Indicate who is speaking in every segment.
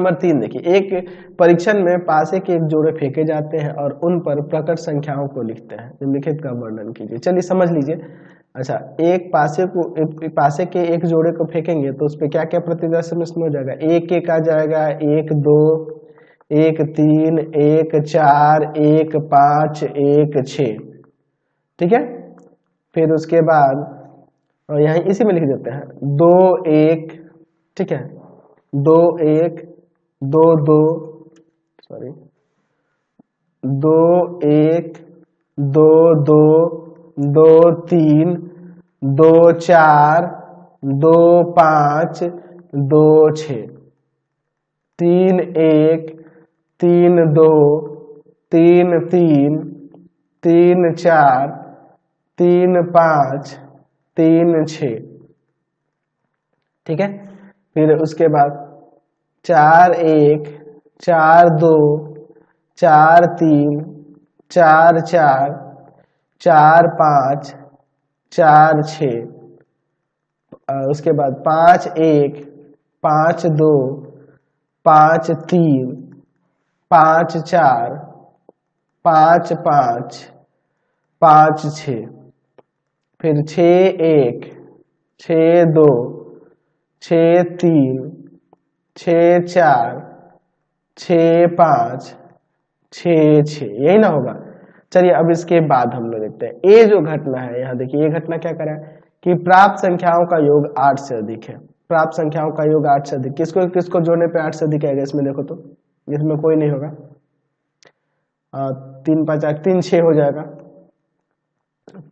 Speaker 1: Number 3 देखिए, एक परीक्षण में पासे के एक जोड़े फेंके जाते हैं और उन पर प्रकट संख्याओं को लिखते हैं, निम्नलिखित का वर्णन कीजिए। चलिए समझ लीजिए। अच्छा, एक पासे के एक जोड़े को फेंकेंगे तो उस पर क्या क्या प्रतिदर्शन हो जाएगा, 1 1 आ जाएगा, 1 2 1 3 1 4 1 5 1 6, ठीक है। फिर उसके बाद और यहाँ इसी में लिख देते हैं 2 1, ठीक है, 2 1 2 2, सॉरी 2 1 2 2 2 3 2 4 2 5 2 6, 3 1 3 2 3 3 3 4 3 5 3 6, ठीक है। फिर उसके बाद 4 1 4 2 4 3 4 4 4 5 4 6, उसके बाद 5 1 5 2 5 3 5 4 5 5 5 6, फिर 6 1 6 2 6 3 6 4 6 5 6 6, यही ना होगा। चलिए अब इसके बाद हम लोग देखते हैं ये जो घटना है, यहाँ देखिए ये घटना क्या करा है कि प्राप्त संख्याओं का योग 8 से अधिक है। प्राप्त संख्याओं का योग 8 से अधिक, किसको किसको जोड़ने पे 8 से अधिक आएगा, इसमें देखो तो इसमें कोई नहीं होगा। 3 5 8 3 6 हो जाएगा,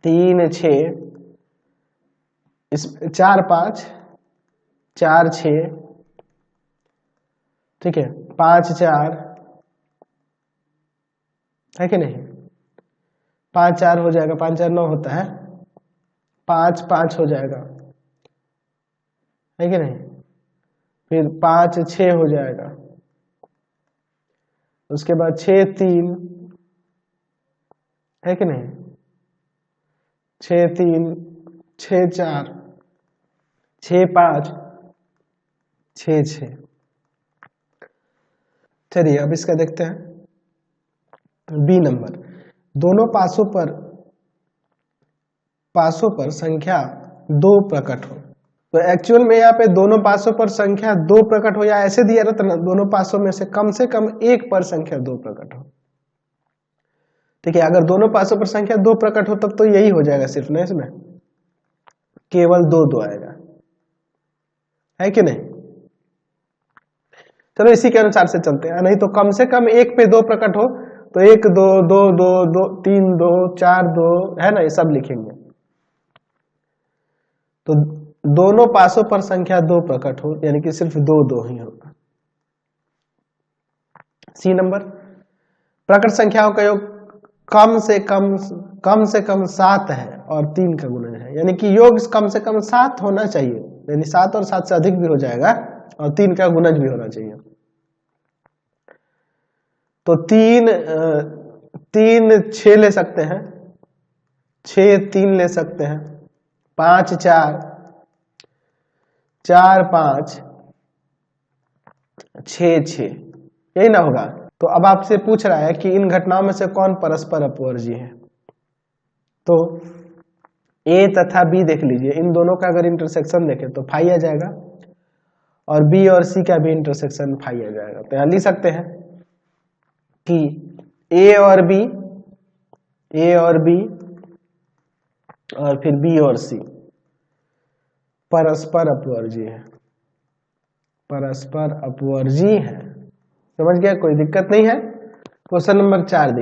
Speaker 1: 3 6, इस 4 5 4 6, ठीक है, 5 4 है कि नहीं, 5 4 हो जाएगा, 5 4 9 होता है, 5 5 हो जाएगा, है कि नहीं। फिर 5 6 हो जाएगा, उसके बाद 6 3, है कि नहीं, 6 3 6 4 6 5 6 6। चलिए अब इसका देखते हैं बी नंबर, दोनों पासों पर संख्या 2 प्रकट हो। तो एक्चुअल में यहाँ पे दोनों पासों पर संख्या 2 प्रकट हो, या ऐसे दिया रहता ना, दोनों पासों में से कम 1 पर संख्या 2 प्रकट हो। ठीक है, अगर दोनों पासों पर संख्या 2 प्रकट हो तब तो यही हो जाएगा सिर्फ ना, इसमें केवल 2 2 आएगा, है कि नहीं। चलो इसी के अनुसार से चलते हैं, नहीं तो कम से कम 1 पे 2 प्रकट हो तो 1 2 2 2 2 3 2 4 2, है ना, ये सब लिखेंगे। तो दोनों पासों पर संख्या 2 प्रकट हो, यानी कि सिर्फ 2 2 ही होगा। सी नंबर, प्रकट संख्याओं का योग कम से कम 7 है और 3 का गुणज है, यानी कि योग कम से कम 7 होना चाहिए, यानी 7 और 7 से अधिक भी हो जाएगा और 3 का गुणज भी होना चाहिए। तो 3 6 ले सकते हैं, 6 3 ले सकते हैं, 5 4 4 5 6 6, यही ना होगा। तो अब आपसे पूछ रहा है कि इन घटनाओं में से कौन परस्पर अपवर्जी है। तो ए तथा बी देख लीजिए, इन दोनों का अगर इंटरसेक्शन देखें तो फाई आ जाएगा, और बी और सी का भी इंटरसेक्शन फाई आ जाएगा। तो यहां लिख सकते हैं कि ए और बी और फिर बी और सी परस्पर अपवर्जी है, परस्पर अपवर्जी है। समझ गया, कोई दिक्कत नहीं है। क्वेश्चन नंबर 4 देखिए।